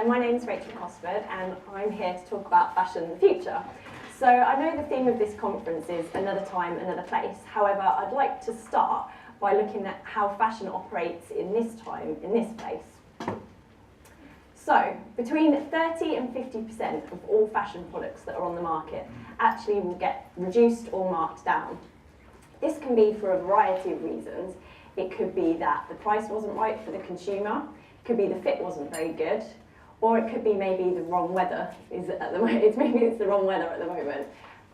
my name's Rachel Cosford and I'm here to talk about fashion in the future. So I know the theme of this conference is another time, another place. However, I'd like to start by looking at how fashion operates in this time, in this place. So, between 30 and 50% of all fashion products that are on the market actually will get reduced or marked down. This can be for a variety of reasons. It could be that the price wasn't right for the consumer, it could be the fit wasn't very good, or it could be maybe the wrong weather at the moment. Maybe it's the wrong weather at the moment.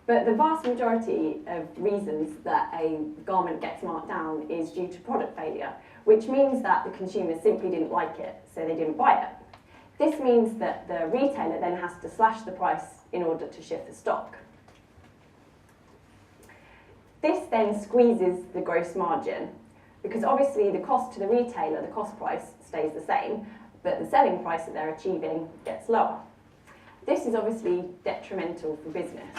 But the vast majority of reasons that a garment gets marked down is due to product failure, which means that the consumer simply didn't like it, so they didn't buy it. This means that the retailer then has to slash the price in order to shift the stock. This then squeezes the gross margin, because obviously the cost to the retailer, the cost price, stays the same, but the selling price that they're achieving gets lower. This is obviously detrimental for business.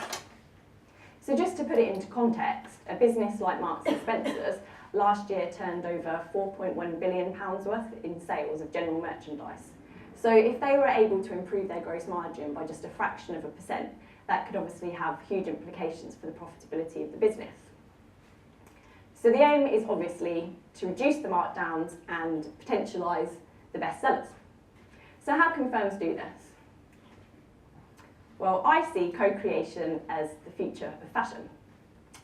So just to put it into context, a business like Marks & Spencer's last year turned over £4.1 billion worth in sales of general merchandise. So if they were able to improve their gross margin by just a fraction of a percent, that could obviously have huge implications for the profitability of the business. So the aim is obviously to reduce the markdowns and potentialise the best sellers. So how can firms do this? Well, I see co-creation as the future of fashion.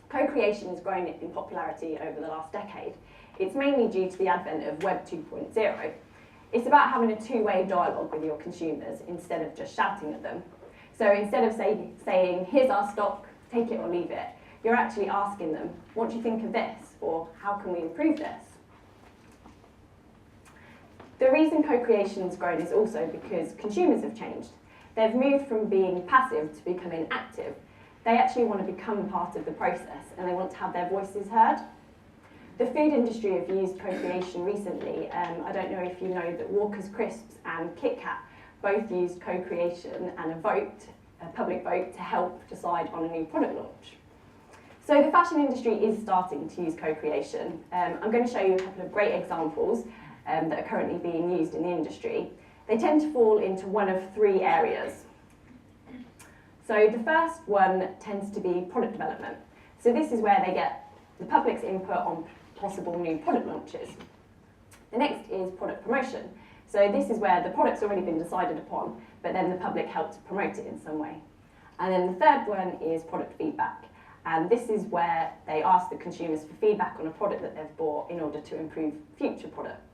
Co-creation has grown in popularity over the last decade. It's mainly due to the advent of Web 2.0. It's about having a two-way dialogue with your consumers instead of just shouting at them. So instead of saying, here's our stock, take it or leave it, you're actually asking them, what do you think of this? Or how can we improve this? The reason co-creation has grown is also because consumers have changed. They've moved from being passive to becoming active. They actually want to become part of the process and they want to have their voices heard. The food industry have used co-creation recently. I don't know if you know that Walker's Crisps and Kit Kat both used co-creation and a public vote to help decide on a new product launch. So the fashion industry is starting to use co-creation. I'm going to show you a couple of great examples that are currently being used in the industry. They tend to fall into one of three areas. So the first one tends to be product development. So this is where they get the public's input on possible new product launches. The next is product promotion. So this is where the product's already been decided upon, but then the public helps promote it in some way. And then the third one is product feedback. And this is where they ask the consumers for feedback on a product that they've bought in order to improve future products.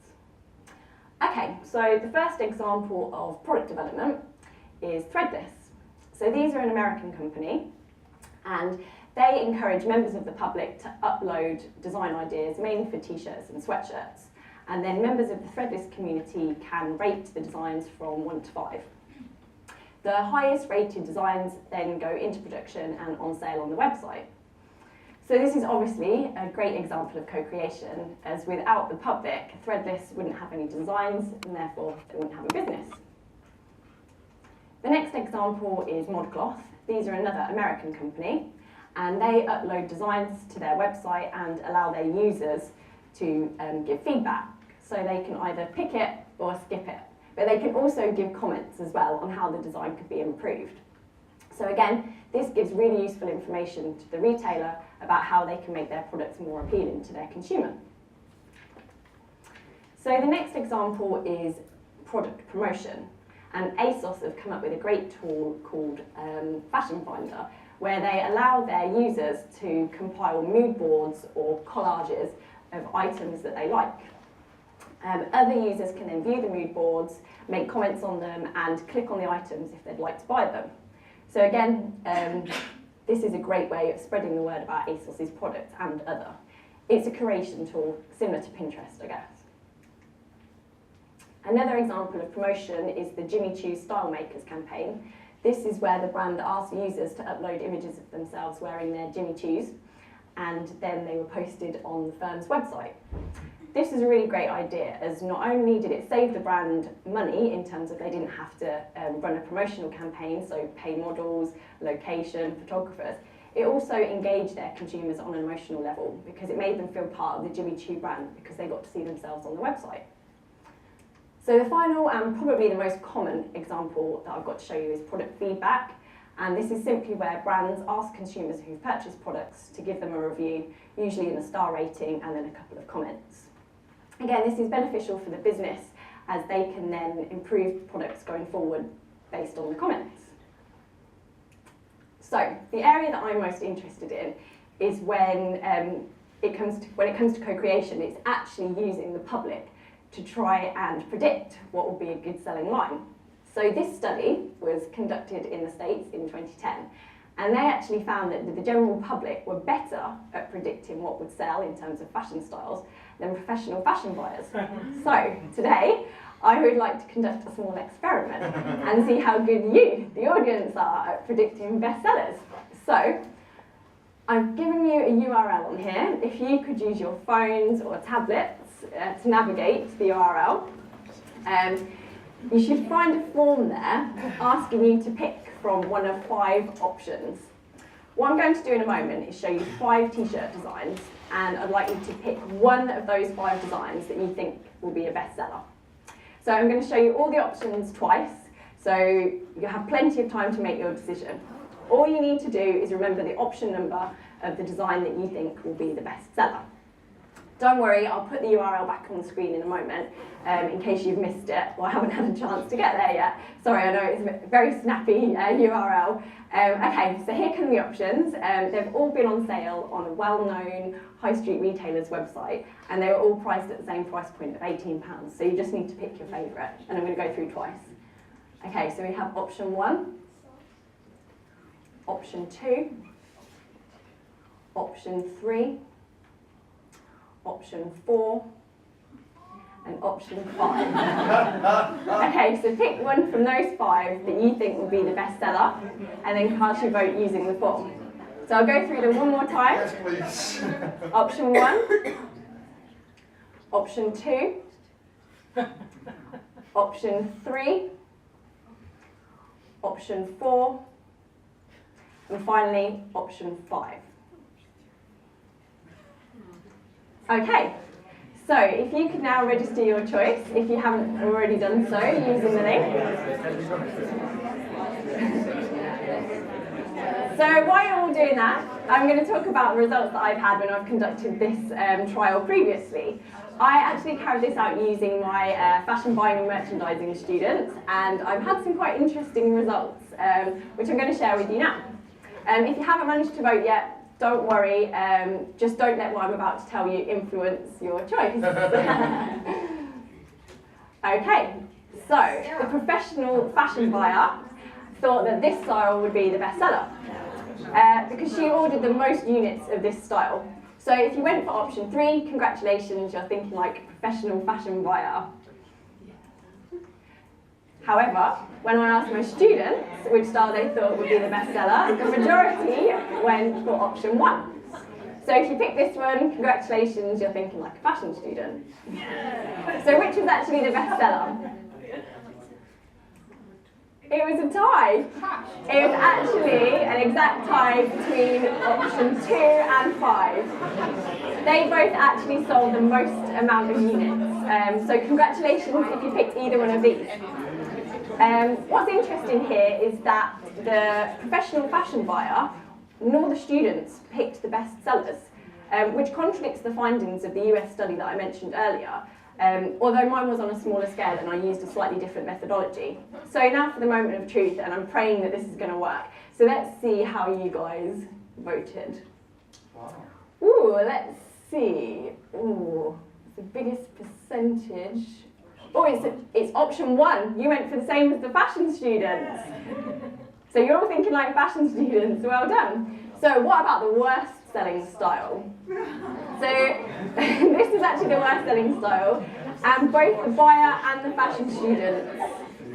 Okay, so the first example of product development is Threadless. So these are an American company, and they encourage members of the public to upload design ideas, mainly for t-shirts and sweatshirts. And then members of the Threadless community can rate the designs from 1 to 5. The highest rated designs then go into production and on sale on the website. So this is obviously a great example of co-creation, as without the public, Threadless wouldn't have any designs and therefore they wouldn't have a business. The next example is ModCloth. These are another American company, and they upload designs to their website and allow their users to give feedback. So they can either pick it or skip it. But they can also give comments as well on how the design could be improved. So again, this gives really useful information to the retailer about how they can make their products more appealing to their consumer. So the next example is product promotion. And ASOS have come up with a great tool called Fashion Finder, where they allow their users to compile mood boards or collages of items that they like. Other users can then view the mood boards, make comments on them, and click on the items if they'd like to buy them. So again, this is a great way of spreading the word about ASOS's products and other. It's a curation tool, similar to Pinterest, I guess. Another example of promotion is the Jimmy Choo's Style Makers campaign. This is where the brand asks users to upload images of themselves wearing their Jimmy Choo's, and then they were posted on the firm's website. This is a really great idea, as not only did it save the brand money in terms of they didn't have to run a promotional campaign, so pay models, location, photographers, it also engaged their consumers on an emotional level because it made them feel part of the Jimmy Choo brand because they got to see themselves on the website. So the final and probably the most common example that I've got to show you is product feedback. And this is simply where brands ask consumers who've purchased products to give them a review, usually in a star rating and then a couple of comments. Again, this is beneficial for the business as they can then improve products going forward based on the comments. So the area that I'm most interested in is when it comes to co-creation, it's actually using the public to try and predict what will be a good selling line. So this study was conducted in the States in 2010, and they actually found that the general public were better at predicting what would sell in terms of fashion styles than professional fashion buyers. So today, I would like to conduct a small experiment and see how good you, the audience, are at predicting bestsellers. So I've given you a URL on here. If you could use your phones or tablets to navigate the URL, you should find a form there asking you to pick from one of 5 options. What I'm going to do in a moment is show you 5 t-shirt designs, and I'd like you to pick one of those 5 designs that you think will be a bestseller. So I'm going to show you all the options twice, so you have plenty of time to make your decision. All you need to do is remember the option number of the design that you think will be the bestseller. Don't worry, I'll put the URL back on the screen in a moment in case you've missed it or haven't had a chance to get there yet. Sorry, I know it's a very snappy URL. Okay, so here come the options. They've all been on sale on a well-known high street retailer's website, and they were all priced at the same price point of £18. So you just need to pick your favourite, and I'm going to go through twice. Okay, so we have option 1, option 2, option 3, option 4, and option 5. Okay, so pick one from those 5 that you think will be the bestseller, and then cast your vote using the form. So I'll go through them one more time. Yes, please. Option 1, option 2, option 3, option 4, and finally option 5. Okay, so if you could now register your choice, if you haven't already done so, using the link. So while you're all doing that, I'm going to talk about the results that I've had when I've conducted this trial previously. I actually carried this out using my fashion buying and merchandising students, and I've had some quite interesting results, which I'm going to share with you now. If you haven't managed to vote yet, don't worry, just don't let what I'm about to tell you influence your choice. Okay, so the professional fashion buyer thought that this style would be the bestseller because she ordered the most units of this style. So if you went for option 3, congratulations, you're thinking like a professional fashion buyer. However, when I asked my students which style they thought would be the bestseller, the majority went for option 1. So if you pick this one, congratulations, you're thinking like a fashion student. So which was actually the bestseller? It was a tie. It was actually an exact tie between option 2 and 5. They both actually sold the most amount of units. So congratulations if you picked either one of these. What's interesting here is that the professional fashion buyer nor the students picked the best sellers, which contradicts the findings of the US study that I mentioned earlier, although mine was on a smaller scale and I used a slightly different methodology. So now for the moment of truth, and I'm praying that this is going to work. So let's see how you guys voted. Wow. Ooh, let's see. Ooh, the biggest percentage. Oh, it's option 1. You went for the same as the fashion students. So you're all thinking like fashion students. Well done. So what about the worst selling style? So this is actually the worst selling style. And both the buyer and the fashion students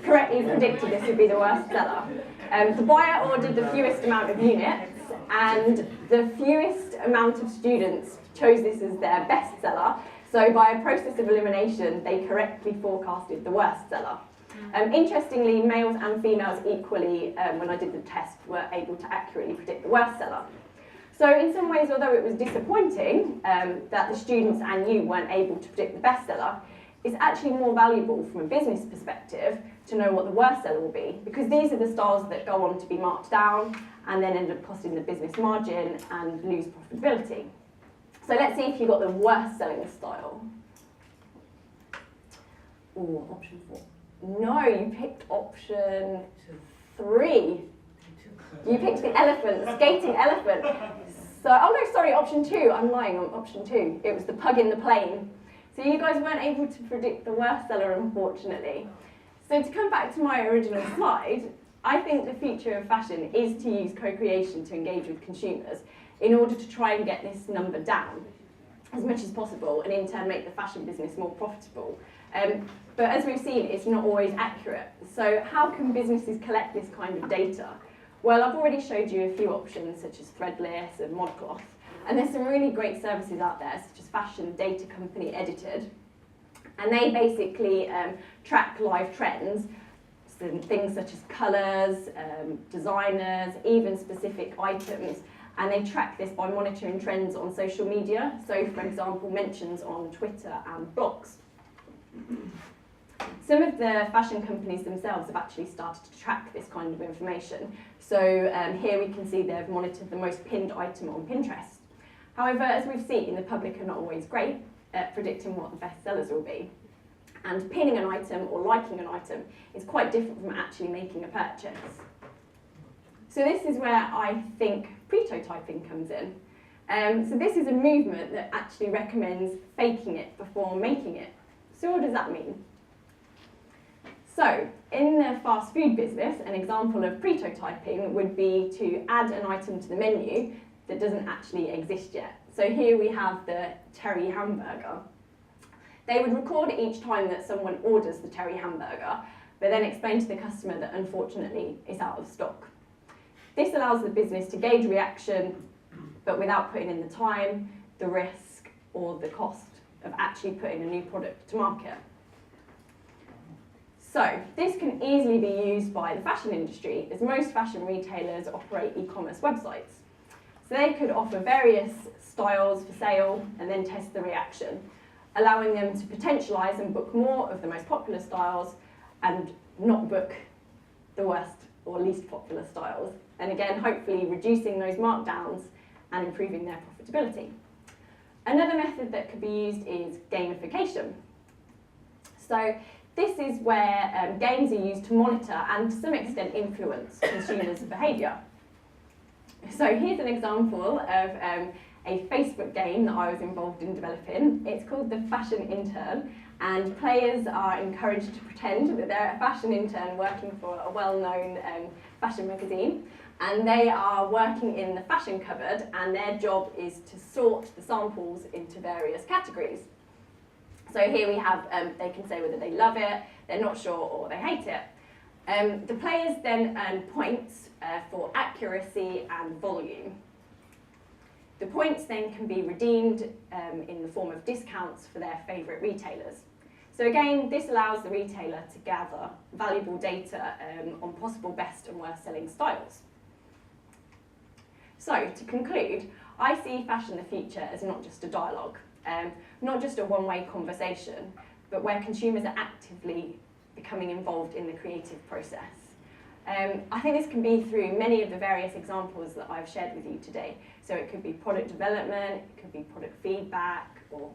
correctly predicted this would be the worst seller. The buyer ordered the fewest amount of units, and the fewest amount of students chose this as their best seller. So by a process of elimination, they correctly forecasted the worst seller. Interestingly, males and females equally, when I did the test, were able to accurately predict the worst seller. So in some ways, although it was disappointing that the students and you weren't able to predict the bestseller, it's actually more valuable from a business perspective to know what the worst seller will be, because these are the styles that go on to be marked down and then end up costing the business margin and lose profitability. So let's see if you got the worst selling style. Ooh, option 4. No, you picked option 3. You picked the elephant, the skating elephant. So, oh no, sorry, option 2. I'm lying on option 2. It was the pug in the plane. So you guys weren't able to predict the worst seller, unfortunately. So to come back to my original slide, I think the future of fashion is to use co-creation to engage with consumers in order to try and get this number down as much as possible, and in turn make the fashion business more profitable. But as we've seen, it's not always accurate. So how can businesses collect this kind of data? Well, I've already showed you a few options such as Threadless and ModCloth, and there's some really great services out there such as Fashion Data Company Edited, and they basically track live trends, so things such as colours, designers, even specific items, and they track this by monitoring trends on social media, so for example mentions on Twitter and blogs. Some of the fashion companies themselves have actually started to track this kind of information. So here we can see they've monitored the most pinned item on Pinterest. However, as we've seen, the public are not always great at predicting what the best sellers will be. And pinning an item or liking an item is quite different from actually making a purchase. So this is where I think pretotyping comes in. So this is a movement that actually recommends faking it before making it. So what does that mean? So, in the fast food business, an example of pretotyping would be to add an item to the menu that doesn't actually exist yet. So here we have the Terry hamburger. They would record each time that someone orders the Terry hamburger, but then explain to the customer that unfortunately it's out of stock. This allows the business to gauge reaction, but without putting in the time, the risk, or the cost of actually putting a new product to market. So, this can easily be used by the fashion industry, as most fashion retailers operate e-commerce websites. So they could offer various styles for sale and then test the reaction, allowing them to potentialise and book more of the most popular styles and not book the worst or least popular styles. And again, hopefully reducing those markdowns and improving their profitability. Another method that could be used is gamification. So this is where games are used to monitor and to some extent influence consumers' behaviour. So here's an example of a Facebook game that I was involved in developing. It's called the Fashion Intern, and players are encouraged to pretend that they're a fashion intern working for a well-known fashion magazine, and they are working in the fashion cupboard, and their job is to sort the samples into various categories. So here we have, they can say whether they love it, they're not sure, or they hate it. The players then earn points for accuracy and volume. The points then can be redeemed in the form of discounts for their favourite retailers. So again, this allows the retailer to gather valuable data on possible best and worst selling styles. So to conclude, I see fashion in the future as not just a dialogue, not just a one-way conversation, but where consumers are actively becoming involved in the creative process. I think this can be through many of the various examples that I've shared with you today. So it could be product development, it could be product feedback, or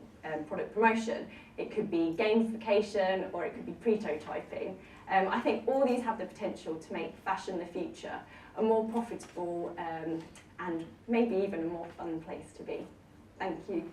product promotion. It could be gamification, or it could be pretotyping. I think all these have the potential to make fashion the future a more profitable and maybe even a more fun place to be. Thank you.